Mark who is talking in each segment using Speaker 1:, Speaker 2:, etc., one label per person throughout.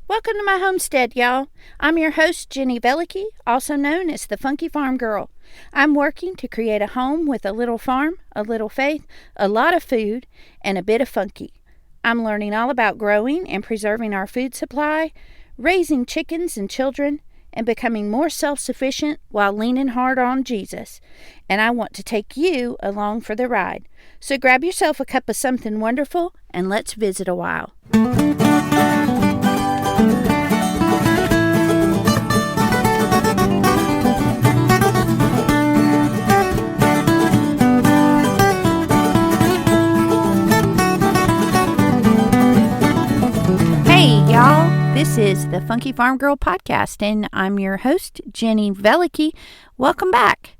Speaker 1: Welcome to my homestead, y'all. I'm your host, Jenny Velicky, also known as the Funky Farm Girl. I'm working to create a home with a little farm, a little faith, a lot of food, and a bit of funky. I'm learning all about growing and preserving our food supply, raising chickens and children, and becoming more self-sufficient while leaning hard on Jesus. And I want to take you along for the ride. So grab yourself a cup of something wonderful and let's visit a while. Hey, y'all. This is the Funky Farm Girl podcast, and I'm your host, Jenny Velicky. Welcome back.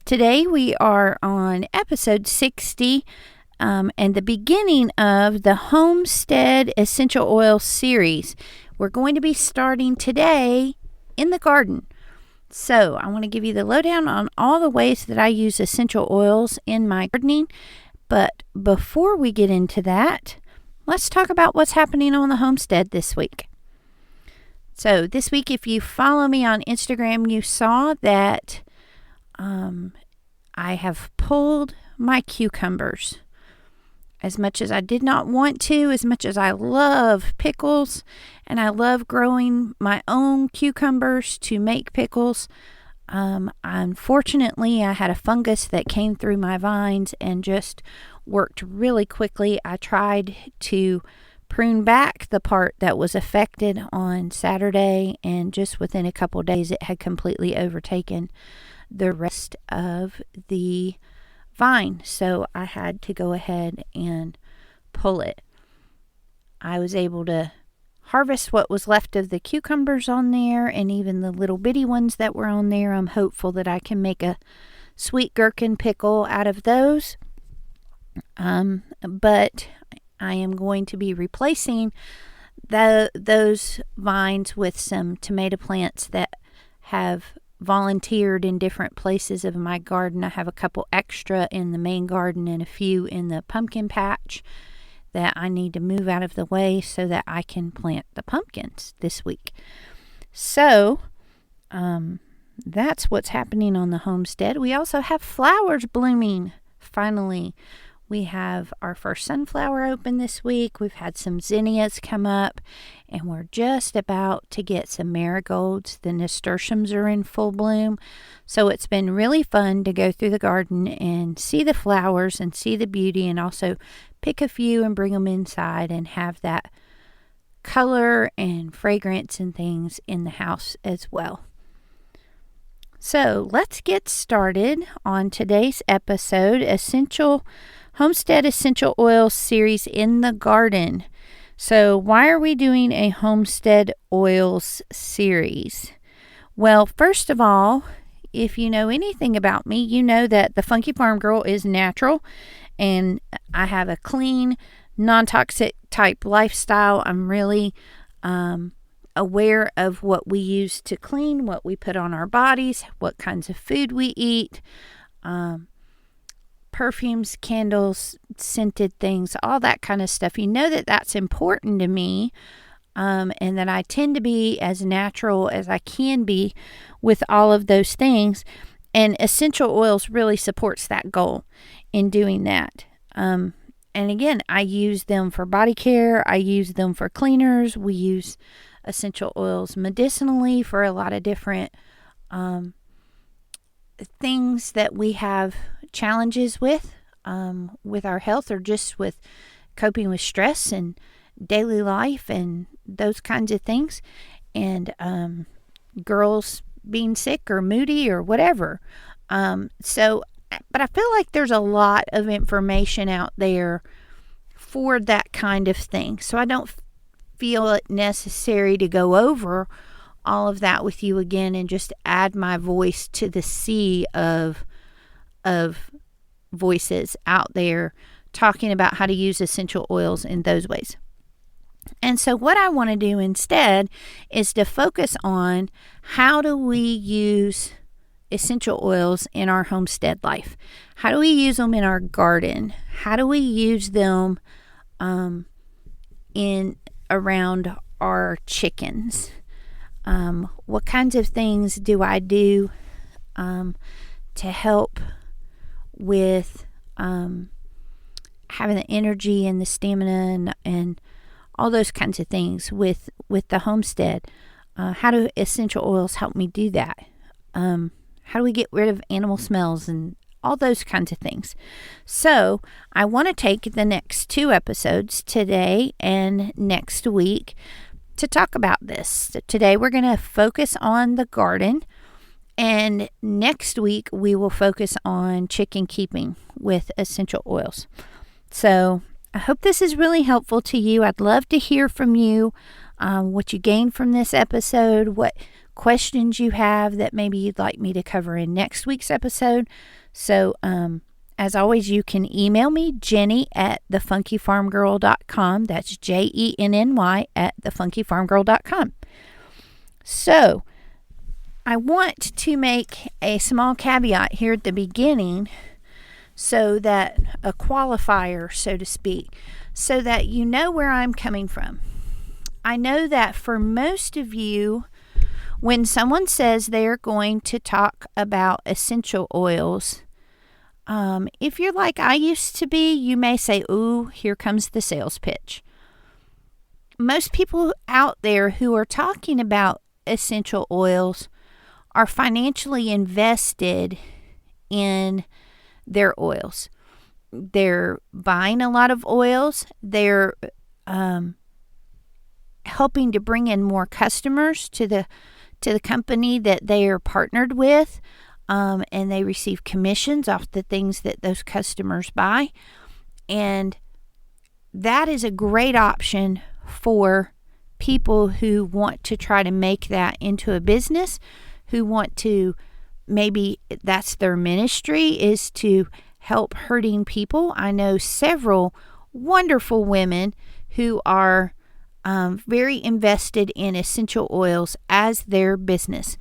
Speaker 1: Today we are on episode 60 and the beginning of the Homestead Essential Oil series. We're going to be starting today in the garden. So I want to give you the lowdown on all the ways that I use essential oils in my gardening. But before we get into that, let's talk about what's happening on the homestead this week. So this week, if you follow me on Instagram, you saw that I have pulled my cucumbers. As much as I did not want to, as much as I love pickles, and I love growing my own cucumbers to make pickles, unfortunately, I had a fungus that came through my vines and just worked really quickly. I tried to prune back the part that was affected on Saturday, and just within a couple days, it had completely overtaken the rest of the vine. So I had to go ahead and pull it. I was able to harvest what was left of the cucumbers on there, and even the little bitty ones that were on there. I'm hopeful that I can make a sweet gherkin pickle out of those. But I am going to be replacing those vines with some tomato plants that have volunteered in different places of my garden. I have a couple extra in the main garden and a few in the pumpkin patch that I need to move out of the way so that I can plant the pumpkins this week. So, that's what's happening on the homestead. We also have flowers blooming, finally. We have our first sunflower open this week. We've had some zinnias come up, and we're just about to get some marigolds. The nasturtiums are in full bloom. So it's been really fun to go through the garden and see the flowers and see the beauty, and also pick a few and bring them inside and have that color and fragrance and things in the house as well. So let's get started on today's episode, Homestead Essential Oil series in the garden. So why are we doing a Homestead Oils series? Well, first of all, if you know anything about me, you know that the Funky Farm Girl is natural, and I have a clean, non-toxic type lifestyle. I'm really aware of what we use to clean, what we put on our bodies, what kinds of food we eat, perfumes, candles, scented things, all that kind of stuff. You know that that's important to me, and that I tend to be as natural as I can be with all of those things. And essential oils really supports that goal in doing that. And again, I use them for body care. I use them for cleaners. We use essential oils medicinally for a lot of different things that we have challenges with our health, or just with coping with stress and daily life and those kinds of things, and girls being sick or moody or whatever. But I feel like there's a lot of information out there for that kind of thing, so I don't feel it necessary to go over all of that with you again and just add my voice to the sea of voices out there talking about how to use essential oils in those ways. And so what I want to do instead is to focus on how do we use essential oils in our homestead life? How do we use them in our garden? How do we use them in around our chickens. What kinds of things do I do to help with having the energy and the stamina and all those kinds of things with the homestead? How do essential oils help me do that? How do we get rid of animal smells and all those kinds of things? So I want to take the next 2 episodes, today and next week, to talk about this. So today we're going to focus on the garden, and next week we will focus on chicken keeping with essential oils. So I hope this is really helpful to you. I'd love to hear from you, what you gained from this episode, what questions you have that maybe you'd like me to cover in next week's episode. So as always, you can email me, Jenny at thefunkyfarmgirl.com. That's JENNY at thefunkyfarmgirl.com. So I want to make a small caveat here at the beginning, so that a qualifier, so to speak, so that you know where I'm coming from. I know that for most of you, when someone says they're going to talk about essential oils, if you're like I used to be, you may say, ooh, here comes the sales pitch. Most people out there who are talking about essential oils are financially invested in their oils. They're buying a lot of oils. They're helping to bring in more customers to the company that they are partnered with, and they receive commissions off the things that those customers buy. And that is a great option for people who want to try to make that into a business, who want to, maybe that's their ministry, is to help hurting people. I know several wonderful women who are very invested in essential oils as their business,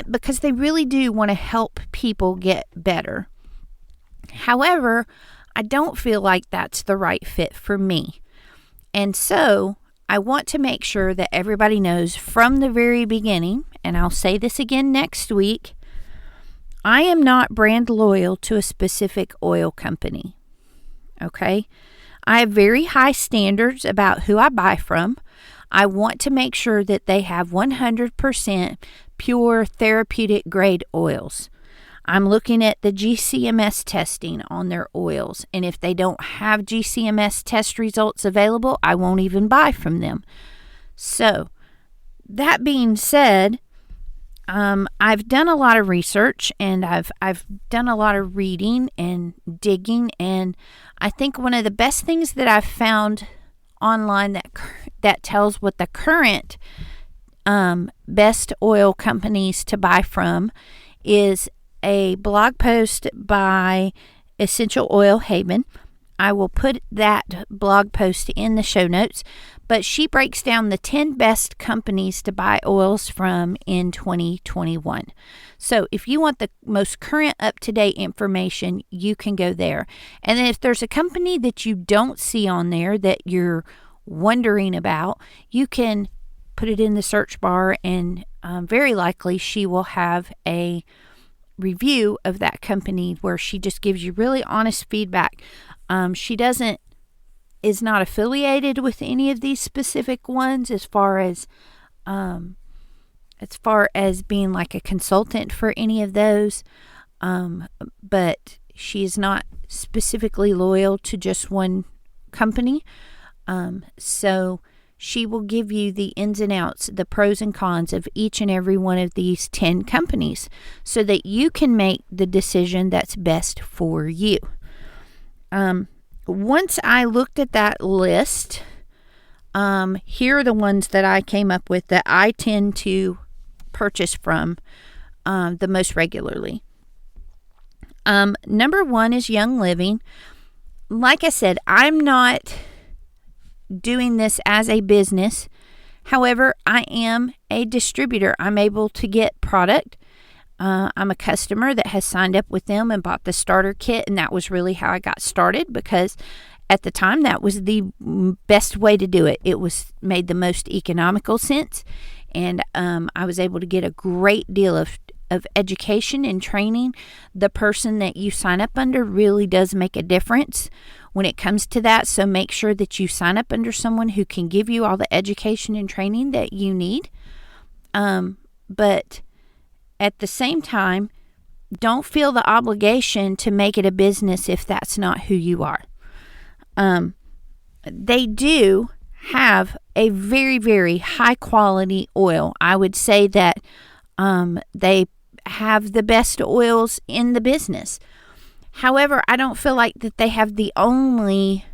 Speaker 1: because they really do want to help people get better. However, I don't feel like that's the right fit for me. And so I want to make sure that everybody knows from the very beginning, and I'll say this again next week, I am not brand loyal to a specific oil company. Okay? I have very high standards about who I buy from. I want to make sure that they have 100% pure therapeutic grade oils. I'm looking at the GCMS testing on their oils, and if they don't have GCMS test results available, I won't even buy from them. So, that being said, I've done a lot of research, and I've done a lot of reading and digging, and I think one of the best things that I've found online that tells what the current best oil companies to buy from is a blog post by Essential Oil Haven. I will put that blog post in the show notes, but she breaks down the 10 best companies to buy oils from in 2021. So if you want the most current up-to-date information, you can go there. And then if there's a company that you don't see on there that you're wondering about, you can put it in the search bar, and very likely she will have a review of that company where she just gives you really honest feedback. She is not affiliated with any of these specific ones as far as being like a consultant for any of those, but she is not specifically loyal to just one company. So she will give you the ins and outs, the pros and cons of each and every one of these 10 companies so that you can make the decision that's best for you. Once I looked at that list, here are the ones that I came up with that I tend to purchase from the most regularly. Number 1 is Young Living. Like I said, I'm not doing this as a business. However, I am a distributor. I'm able to get product. I'm a customer that has signed up with them and bought the starter kit, and that was really how I got started, because at the time, that was the best way to do it. It made the most economical sense, and I was able to get a great deal of education and training. The person that you sign up under really does make a difference when it comes to that. So make sure that you sign up under someone who can give you all the education and training that you need. But at the same time, don't feel the obligation to make it a business if that's not who you are. They do have a very, very high quality oil. I would say that they have the best oils in the business. However, I don't feel like that they have the only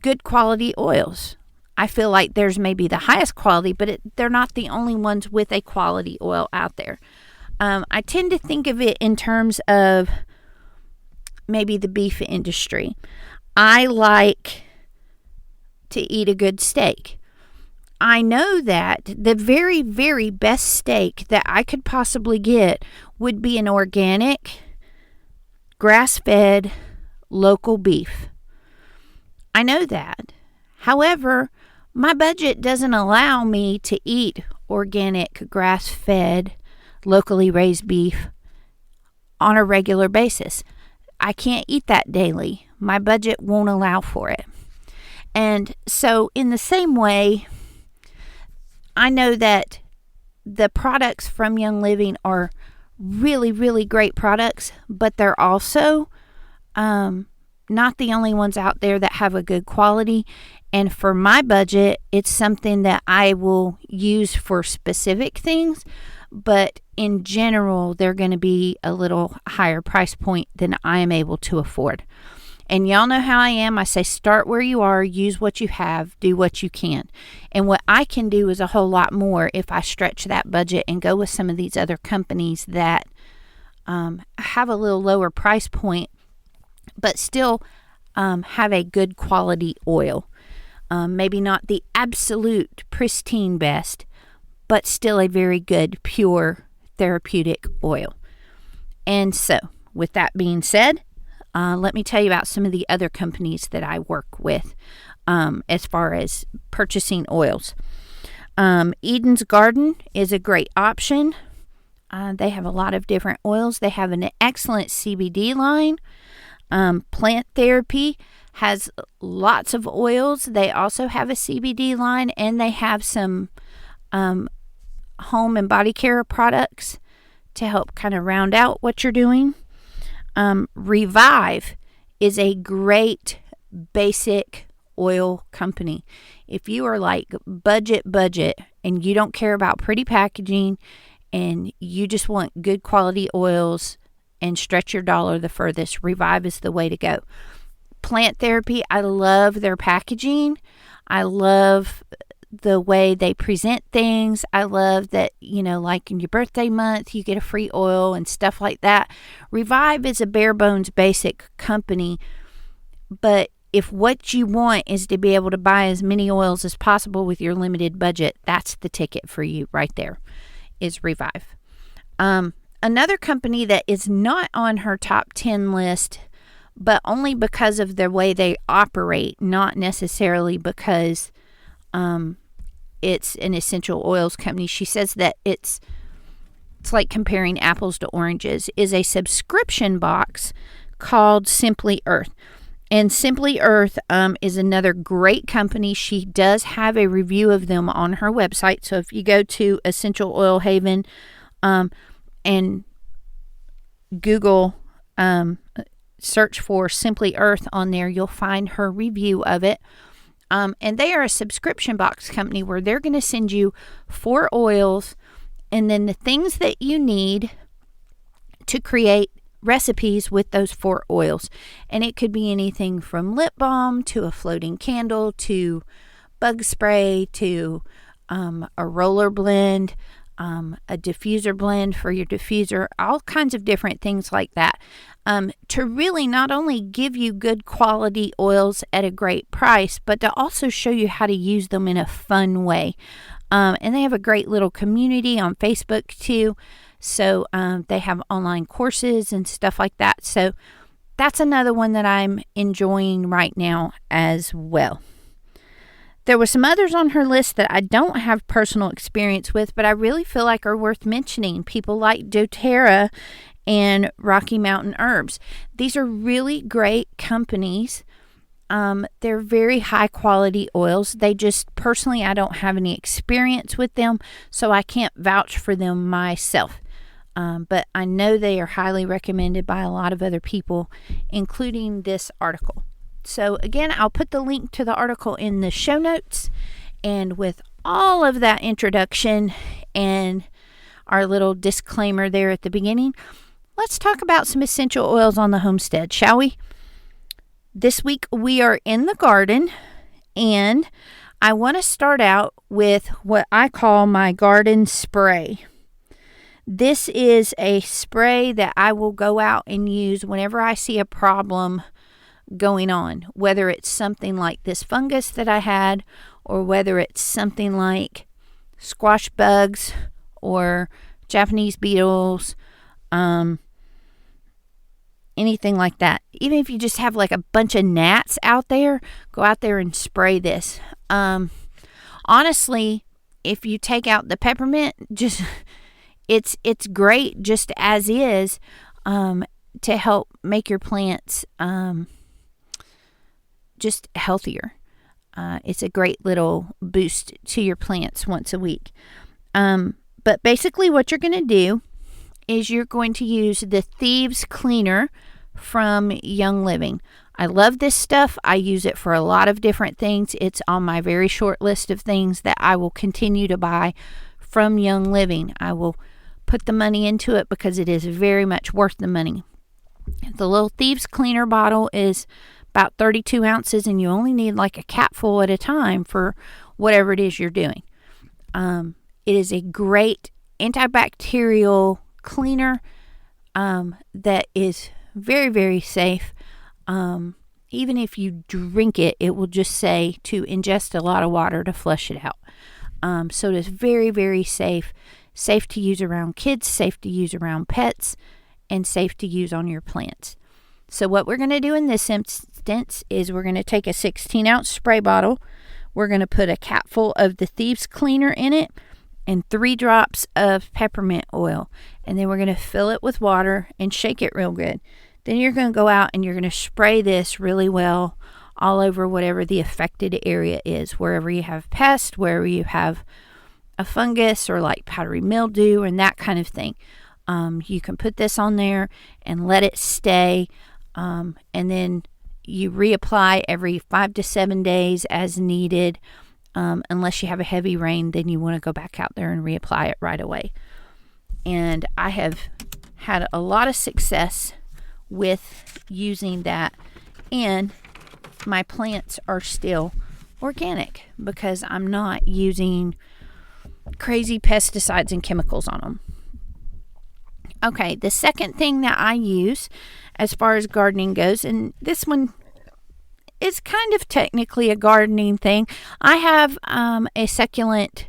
Speaker 1: good quality oils. I feel like there's maybe the highest quality, but they're not the only ones with a quality oil out there. I tend to think of it in terms of maybe the beef industry. I like to eat a good steak. I know that the very, very best steak that I could possibly get would be an organic, grass-fed, local beef. I know that. However, my budget doesn't allow me to eat organic, grass-fed, locally raised beef on a regular basis. I can't eat that daily. My budget won't allow for it. And so in the same way, I know that the products from Young Living are really, really great products, but they're also not the only ones out there that have a good quality. And for my budget, it's something that I will use for specific things, but in general, they're going to be a little higher price point than I am able to afford. And y'all know how I am. I say start where you are, use what you have, do what you can. And what I can do is a whole lot more if I stretch that budget and go with some of these other companies that have a little lower price point, but still have a good quality oil. Maybe not the absolute pristine best, but still a very good, pure, therapeutic oil. And so, with that being said, let me tell you about some of the other companies that I work with as far as purchasing oils. Eden's Garden is a great option. They have a lot of different oils. They have an excellent CBD line. Plant Therapy has lots of oils. They also have a CBD line, and they have some home and body care products to help kind of round out what you're doing. Revive is a great basic oil company. If you are like budget and you don't care about pretty packaging and you just want good quality oils and stretch your dollar the furthest, Revive is the way to go. Plant Therapy, I love their packaging. I love the way they present things. I love that, like in your birthday month, you get a free oil and stuff like that. Revive is a bare bones basic company, but if what you want is to be able to buy as many oils as possible with your limited budget, that's the ticket for you right there, is Revive. Another company that is not on her top 10 list, but only because of the way they operate, not necessarily because it's an essential oils company. She says that it's like comparing apples to oranges, is a subscription box called Simply Earth. And Simply Earth is another great company. She does have a review of them on her website. So if you go to Essential Oil Haven and Google search for Simply Earth on there, you'll find her review of it. And they are a subscription box company where they're going to send you 4 oils and then the things that you need to create recipes with those 4 oils. And it could be anything from lip balm to a floating candle to bug spray to a roller blend, a diffuser blend for your diffuser, all kinds of different things like that, to really not only give you good quality oils at a great price, but to also show you how to use them in a fun way. And they have a great little community on Facebook too. So they have online courses and stuff like that. So that's another one that I'm enjoying right now as well. There were some others on her list that I don't have personal experience with, but I really feel like are worth mentioning. People like doTERRA and Rocky Mountain Herbs. These are really great companies. They're very high quality oils. They just, personally, I don't have any experience with them, so I can't vouch for them myself. But I know they are highly recommended by a lot of other people, including this article. So again, I'll put the link to the article in the show notes. And with all of that introduction and our little disclaimer there at the beginning, let's talk about some essential oils on the homestead, shall we? This week we are in the garden, and I want to start out with what I call my garden spray. This is a spray that I will go out and use whenever I see a problem going on, whether it's something like this fungus that I had, or whether it's something like squash bugs or Japanese beetles, anything like that. Even if you just have like a bunch of gnats out there, go out there and spray this. Honestly, if you take out the peppermint, just it's great just as is, to help make your plants just healthier. It's a great little boost to your plants once a week. But basically what you're going to do is you're going to use the Thieves Cleaner from Young Living. I love this stuff. I use it for a lot of different things. It's on my very short list of things that I will continue to buy from Young Living. I will put the money into it because it is very much worth the money. The little Thieves Cleaner bottle is about 32 ounces, and you only need like a capful at a time for whatever it is you're doing. It is a great antibacterial cleaner that is very, very safe. Even if you drink it, it will just say to ingest a lot of water to flush it out. So it is very, very safe. Safe to use around kids, safe to use around pets, and safe to use on your plants. So what we're going to do in this instance is we're going to take a 16-ounce spray bottle. We're going to put a capful of the Thieves Cleaner in it and 3 drops of peppermint oil. And then we're going to fill it with water and shake it real good. Then you're going to go out and you're going to spray this really well all over whatever the affected area is. Wherever you have pests, wherever you have a fungus or like powdery mildew and that kind of thing. You can put this on there and let it stay. And then you reapply every 5 to 7 days as needed. Unless you have a heavy rain, then you want to go back out there and reapply it right away. And I have had a lot of success with using that, and my plants are still organic because I'm not using crazy pesticides and chemicals on them. Okay, the second thing that I use as far as gardening goes, and this one is kind of technically a gardening thing. I have a succulent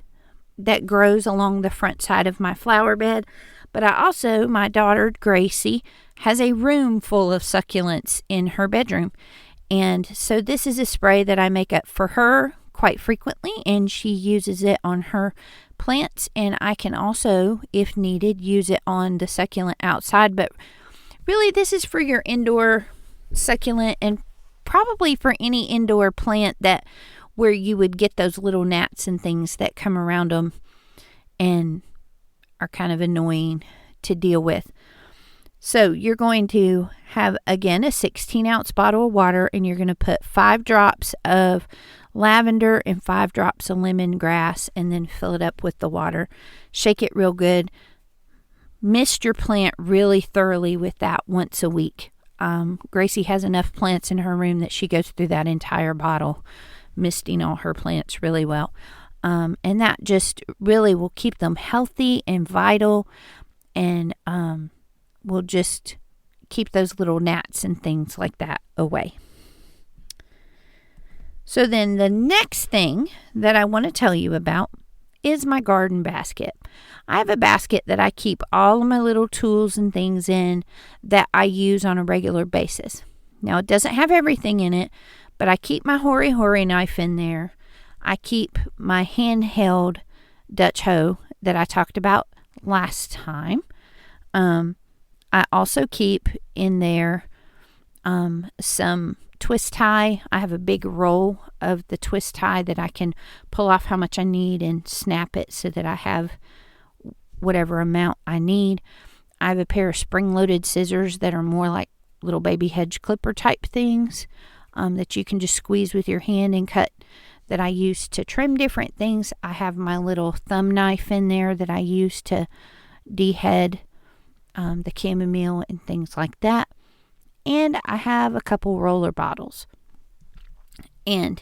Speaker 1: that grows along the front side of my flower bed, but I also, my daughter Gracie, has a room full of succulents in her bedroom. And so this is a spray that I make up for her quite frequently, and she uses it on her plants, and I can also, if needed, use it on the succulent outside. But really, this is for your indoor succulent and probably for any indoor plant that where you would get those little gnats and things that come around them and are kind of annoying to deal with. So you're going to have, again, a 16-ounce bottle of water, and you're going to put 5 drops of lavender and 5 drops of lemongrass, and then fill it up with the water. Shake it real good. Mist your plant really thoroughly with that once a week. Gracie has enough plants in her room that she goes through that entire bottle, misting all her plants really well. And that just really will keep them healthy and vital, and will just keep those little gnats and things like that away. So then the next thing that I want to tell you about is my garden basket. I have a basket that I keep all of my little tools and things in that I use on a regular basis. Now, it doesn't have everything in it, but I keep my hori knife in there. I keep my handheld Dutch hoe that I talked about last time. I also keep in there some twist tie. I have a big roll of the twist tie that I can pull off how much I need and snap it so that I have whatever amount I need. I have a pair of spring-loaded scissors that are more like little baby hedge clipper type things that you can just squeeze with your hand and cut, that I use to trim different things. I have my little thumb knife in there that I use to dehead the chamomile and things like that. And I have a couple roller bottles. And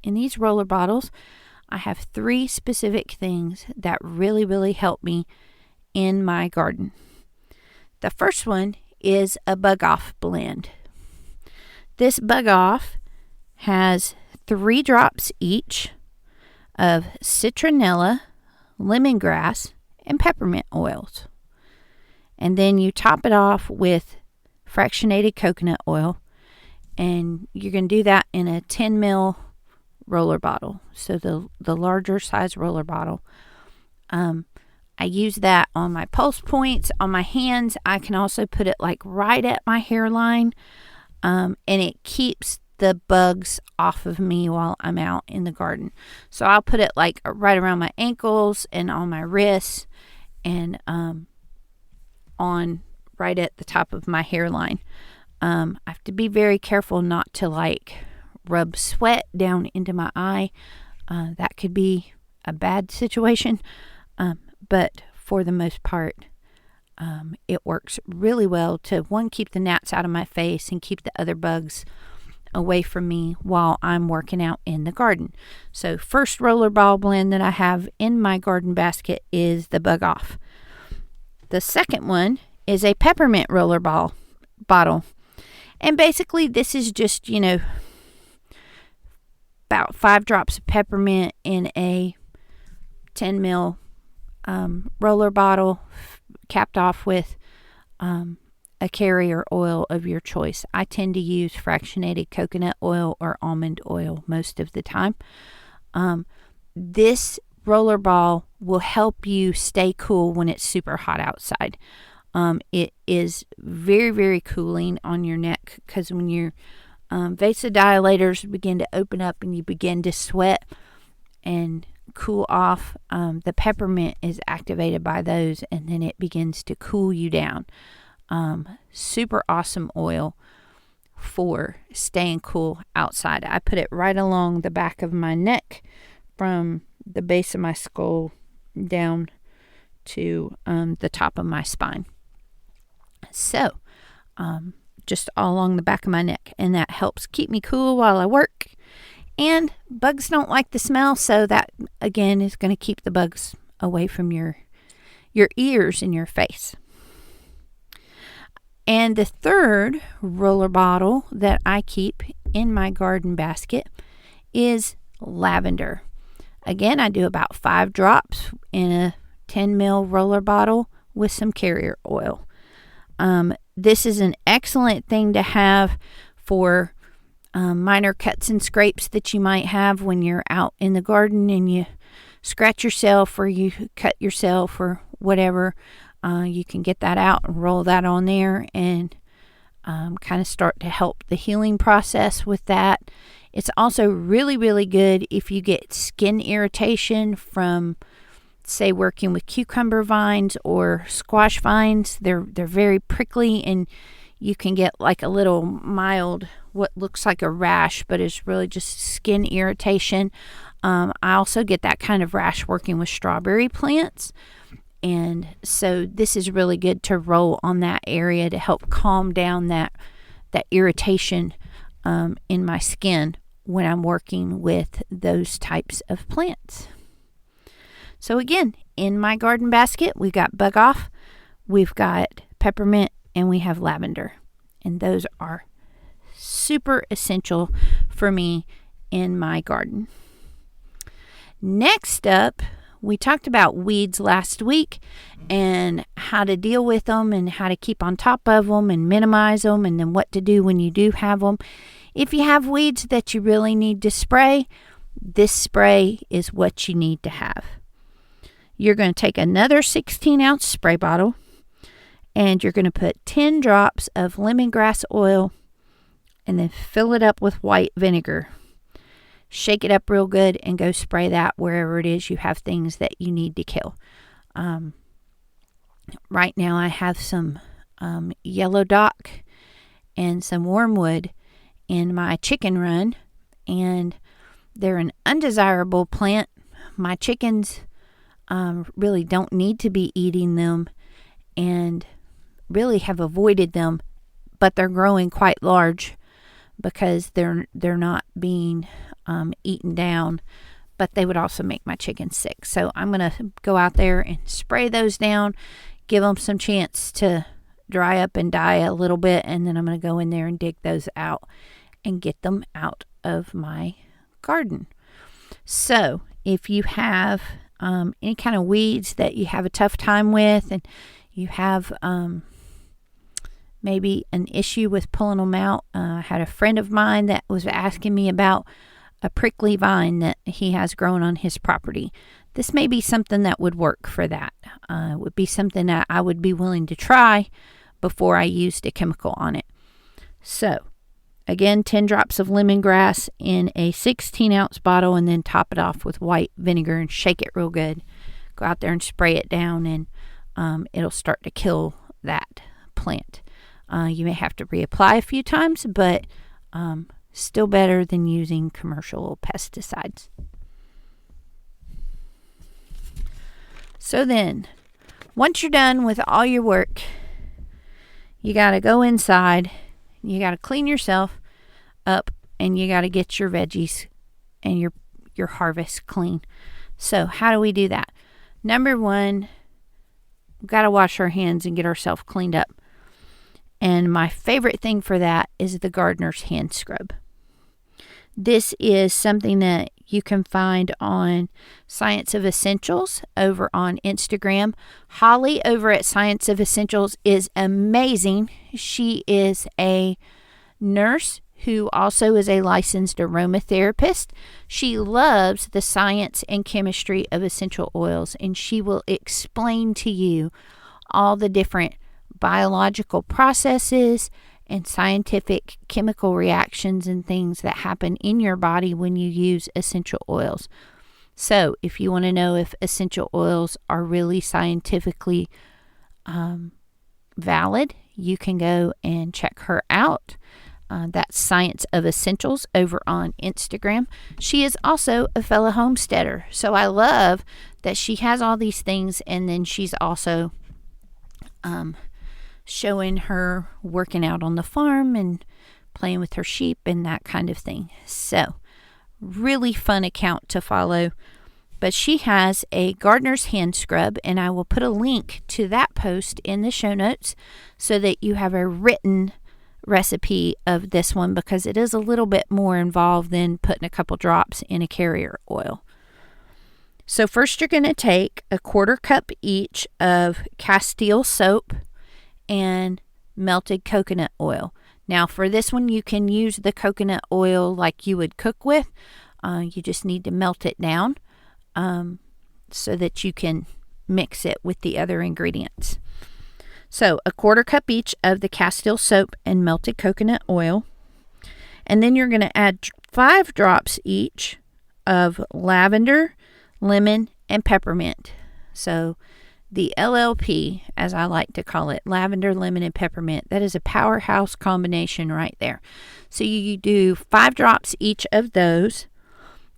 Speaker 1: in these roller bottles, I have 3 specific things that really, really help me in my garden. The first one is a bug off blend. This bug off has 3 drops each of citronella, lemongrass, and peppermint oils. And then you top it off with fractionated coconut oil, and you're going to do that in a 10 ml roller bottle, so the larger size roller bottle. I use that on my pulse points, on my hands. I can also put it like right at my hairline, and it keeps the bugs off of me while I'm out in the garden. So I'll put it like right around my ankles and on my wrists, and on right at the top of my hairline. I have to be very careful not to like rub sweat down into my eye. That could be a bad situation. But for the most part, it works really well to, one, keep the gnats out of my face and keep the other bugs away from me while I'm working out in the garden. So first rollerball blend that I have in my garden basket is the bug off. The second one is a peppermint rollerball bottle. And basically this is just, about 5 drops of peppermint in a 10 ml roller bottle, capped off with a carrier oil of your choice. I tend to use fractionated coconut oil or almond oil most of the time. This roller ball will help you stay cool when it's super hot outside. It is very, very cooling on your neck, because when your vasodilators begin to open up and you begin to sweat and cool off, the peppermint is activated by those, and then it begins to cool you down. Super awesome oil for staying cool outside. I put it right along the back of my neck from the base of my skull down to the top of my spine. So, just all along the back of my neck, and that helps keep me cool while I work. And bugs don't like the smell, so that again is going to keep the bugs away from your ears and your face. And the third roller bottle that I keep in my garden basket is lavender. Again, I do about 5 drops in a 10 ml roller bottle with some carrier oil. This is an excellent thing to have for minor cuts and scrapes that you might have when you're out in the garden and you scratch yourself or you cut yourself or whatever. You can get that out and roll that on there and kind of start to help the healing process with that. It's also really, really good if you get skin irritation from, say, working with cucumber vines or squash vines. They're very prickly, and you can get like a little mild, what looks like a rash, but it's really just skin irritation. I also get that kind of rash working with strawberry plants. And so this is really good to roll on that area to help calm down that irritation in my skin when I'm working with those types of plants. So again, in my garden basket, we've got bug off, we've got peppermint, and we have lavender. And those are super essential for me in my garden. Next up, we talked about weeds last week and how to deal with them and how to keep on top of them and minimize them, and then what to do when you do have them. If you have weeds that you really need to spray, this spray is what you need to have. You're going to take another 16-ounce spray bottle, and you're going to put 10 drops of lemongrass oil and then fill it up with white vinegar. Shake it up real good and go spray that wherever it is you have things that you need to kill. Right now I have some yellow dock and some wormwood in my chicken run, and they're an undesirable plant. My chickens really don't need to be eating them and really have avoided them, but they're growing quite large because they're not being eaten down, but they would also make my chickens sick. So I'm going to go out there and spray those down, give them some chance to dry up and die a little bit, and then I'm going to go in there and dig those out and get them out of my garden. So if you have any kind of weeds that you have a tough time with, and you have maybe an issue with pulling them out, I had a friend of mine that was asking me about a prickly vine that he has grown on his property. This may be something that would work for that. It would be something that I would be willing to try before I used a chemical on it. So again, 10 drops of lemongrass in a 16-ounce bottle, and then top it off with white vinegar and shake it real good. Go out there and spray it down, and it'll start to kill that plant. You may have to reapply a few times, but still better than using commercial pesticides. So then, once you're done with all your work, you got to go inside. You got to clean yourself up, and you got to get your veggies and your harvest clean. So how do we do that? Number one, we've got to wash our hands and get ourselves cleaned up. And my favorite thing for that is the gardener's hand scrub. This is something that you can find on Science of Essentials over on Instagram. Holly over at Science of Essentials is amazing. She is a nurse who also is a licensed aromatherapist. She loves the science and chemistry of essential oils, and she will explain to you all the different biological processes and scientific chemical reactions and things that happen in your body when you use essential oils. So if you want to know if essential oils are really scientifically valid, you can go and check her out. That's Science of Essentials over on Instagram. She is also a fellow homesteader, so I love that she has all these things, and then she's also showing her working out on the farm and playing with her sheep and that kind of thing. So really fun account to follow. But she has a gardener's hand scrub, and I will put a link to that post in the show notes so that you have a written recipe of this one, because it is a little bit more involved than putting a couple drops in a carrier oil. So first you're going to take a 1/4 cup each of Castile soap and melted coconut oil. Now for this one, you can use the coconut oil like you would cook with. You just need to melt it down so that you can mix it with the other ingredients. So a 1/4 cup each of the Castile soap and melted coconut oil. And then you're going to add 5 drops each of lavender, lemon, and peppermint. So the LLP, as I like to call it, lavender, lemon, and peppermint, that is a powerhouse combination right there. So you do 5 drops each of those,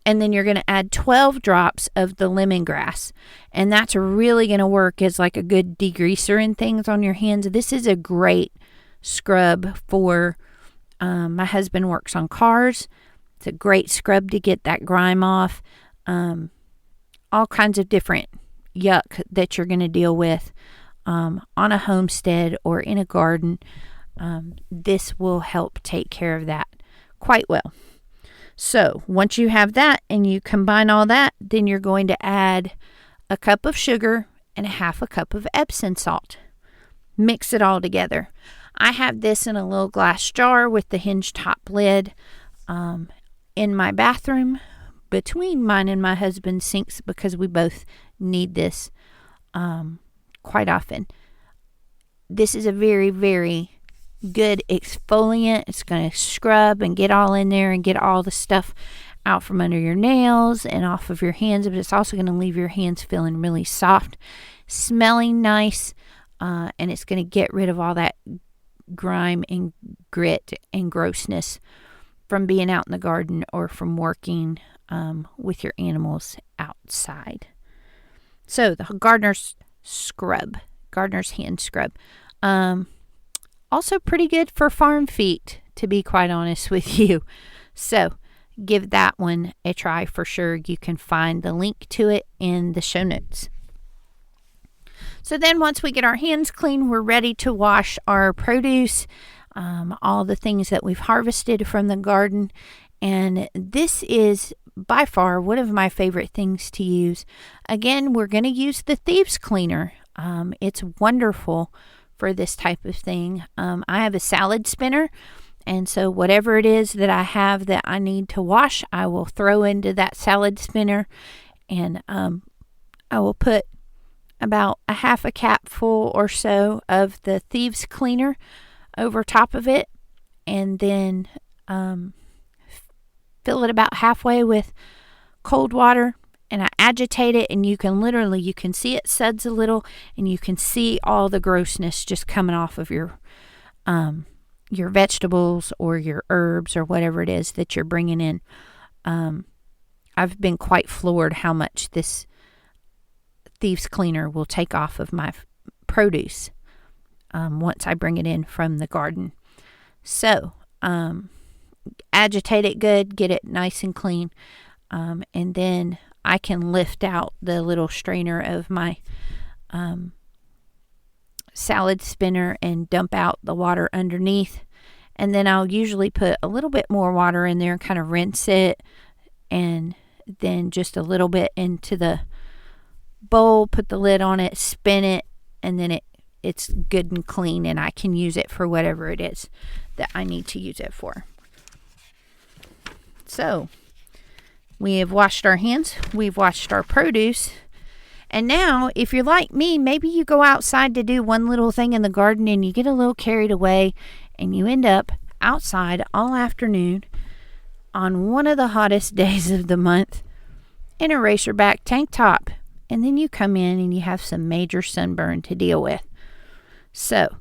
Speaker 1: and then you're going to add 12 drops of the lemongrass. And that's really going to work as like a good degreaser and things on your hands. This is a great scrub for, my husband works on cars. It's a great scrub to get that grime off. All kinds of different yuck that you're going to deal with on a homestead or in a garden. This will help take care of that quite well. So once you have that and you combine all that, then you're going to add a cup of sugar, and a half a cup of Epsom salt. Mix it all together. I have this in a little glass jar with the hinge top lid in my bathroom between mine and my husband's sinks because we both need this quite often. This is a very, very good exfoliant. It's going to scrub and get all in there and get all the stuff out from under your nails and off of your hands, but it's also going to leave your hands feeling really soft, smelling nice, and it's going to get rid of all that grime and grit and grossness from being out in the garden or from working with your animals outside. So the gardener's hand scrub. Also pretty good for farm feet, to be quite honest with you. So give that one a try for sure. You can find the link to it in the show notes. So then once we get our hands clean, we're ready to wash our produce, all the things that we've harvested from the garden. And this is by far one of my favorite things to use. Again, we're going to use the thieves cleaner. It's wonderful for this type of thing. I have a salad spinner, and so whatever it is that I have that I need to wash, I will throw into that salad spinner, and I will put about a half a capful or so of the thieves cleaner over top of it, and then fill it about halfway with cold water, and I agitate it, and you can see it suds a little, and you can see all the grossness just coming off of your vegetables or your herbs or whatever it is that you're bringing in. I've been quite floored how much this thieves cleaner will take off of my produce once I bring it in from the garden. So agitate it good, get it nice and clean, and then I can lift out the little strainer of my salad spinner and dump out the water underneath. And then I'll usually put a little bit more water in there and kind of rinse it, and then just a little bit into the bowl, put the lid on it, spin it, and then it's good and clean, and I can use it for whatever it is that I need to use it for. So we have washed our hands, we've washed our produce, and now if you're like me, maybe you go outside to do one little thing in the garden and you get a little carried away and you end up outside all afternoon on one of the hottest days of the month in a racerback tank top, and then you come in and you have some major sunburn to deal with. So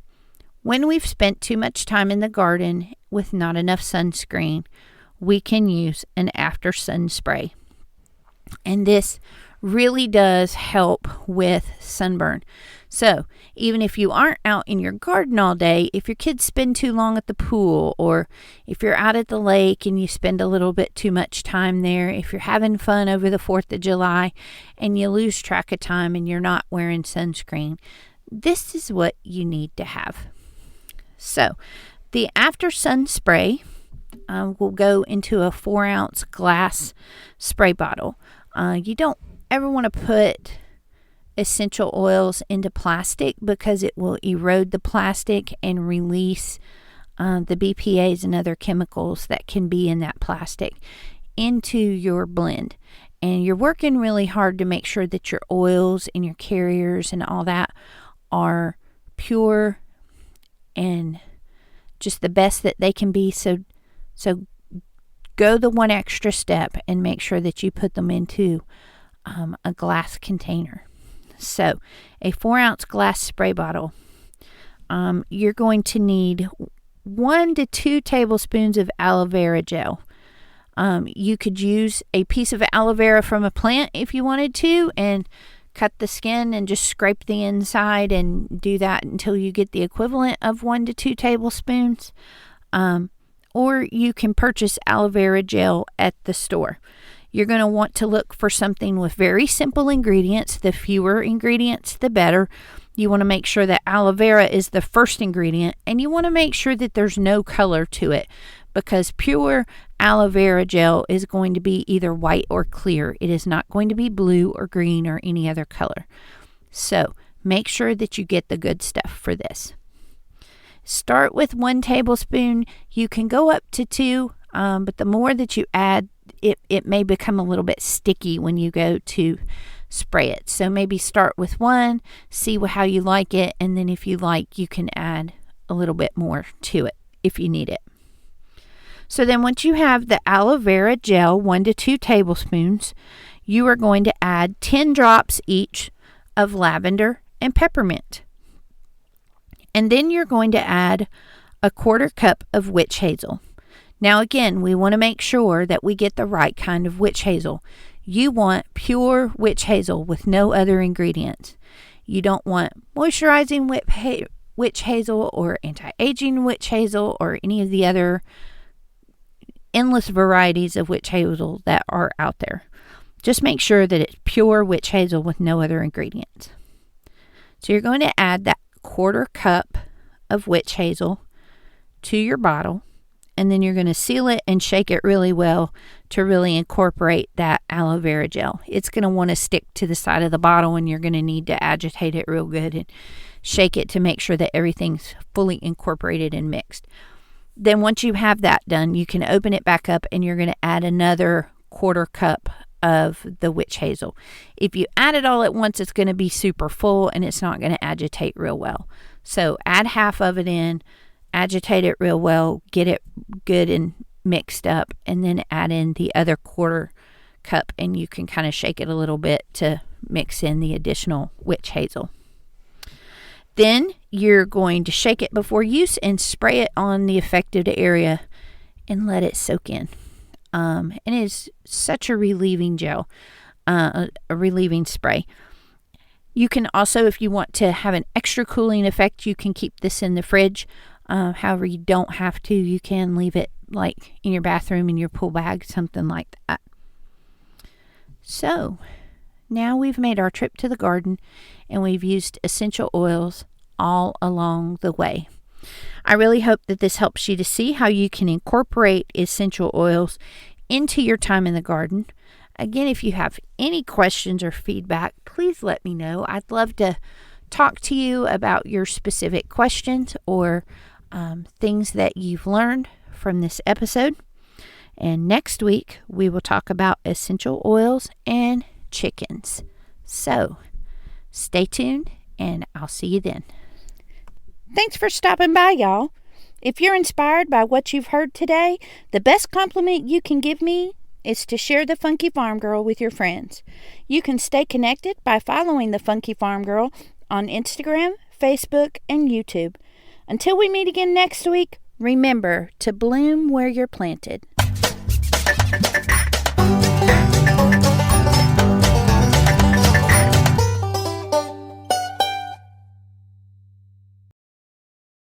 Speaker 1: when we've spent too much time in the garden with not enough sunscreen, we can use an after sun spray. And this really does help with sunburn. So even if you aren't out in your garden all day, if your kids spend too long at the pool, or if you're out at the lake and you spend a little bit too much time there, if you're having fun over the 4th of July and you lose track of time and you're not wearing sunscreen, this is what you need to have. So the after sun spray will go into a 4-ounce glass spray bottle. You don't ever want to put essential oils into plastic because it will erode the plastic and release the BPAs and other chemicals that can be in that plastic into your blend. And you're working really hard to make sure that your oils and your carriers and all that are pure and just the best that they can be. So go the one extra step and make sure that you put them into a glass container. So a 4-ounce glass spray bottle. You're going to need 1 to 2 tablespoons of aloe vera gel. You could use a piece of aloe vera from a plant if you wanted to, and cut the skin and just scrape the inside and do that until you get the equivalent of 1 to 2 tablespoons. Or you can purchase aloe vera gel at the store. You're going to want to look for something with very simple ingredients. The fewer ingredients, the better. You want to make sure that aloe vera is the first ingredient, and you want to make sure that there's no color to it, because pure aloe vera gel is going to be either white or clear. It is not going to be blue or green or any other color. So make sure that you get the good stuff for this. Start with 1 tablespoon. You can go up to 2, but the more that you add, it may become a little bit sticky when you go to spray it. So maybe start with 1, see how you like it, and then if you like, you can add a little bit more to it if you need it. So then once you have the aloe vera gel, 1 to 2 tablespoons, you are going to add 10 drops each of lavender and peppermint. And then you're going to add a 1/4 cup of witch hazel. Now again, we want to make sure that we get the right kind of witch hazel. You want pure witch hazel with no other ingredients. You don't want moisturizing witch hazel or anti-aging witch hazel or any of the other endless varieties of witch hazel that are out there. Just make sure that it's pure witch hazel with no other ingredients. So you're going to add that 1/4 cup of witch hazel to your bottle, and then you're going to seal it and shake it really well to really incorporate that aloe vera gel. It's going to want to stick to the side of the bottle, and you're going to need to agitate it real good and shake it to make sure that everything's fully incorporated and mixed. Then once you have that done, you can open it back up, and you're going to add another 1/4 cup of the witch hazel. If you add it all at once, it's going to be super full and it's not going to agitate real well. So add half of it in, agitate it real well, get it good and mixed up, and then add in the other 1/4 cup, and you can kind of shake it a little bit to mix in the additional witch hazel. Then you're going to shake it before use and spray it on the affected area and let it soak in. And it's such a relieving gel, a relieving spray. You can also, if you want to have an extra cooling effect, you can keep this in the fridge. However, you don't have to. You can leave it like in your bathroom, in your pool bag, something like that. So now we've made our trip to the garden and we've used essential oils all along the way. I really hope that this helps you to see how you can incorporate essential oils into your time in the garden. Again, if you have any questions or feedback, please let me know. I'd love to talk to you about your specific questions or things that you've learned from this episode. And next week, we will talk about essential oils and chickens. So stay tuned, and I'll see you then. Thanks for stopping by, y'all. If you're inspired by what you've heard today, the best compliment you can give me is to share the Funky Farm Girl with your friends. You can stay connected by following the Funky Farm Girl on Instagram, Facebook, and YouTube. Until we meet again next week, remember to bloom where you're planted.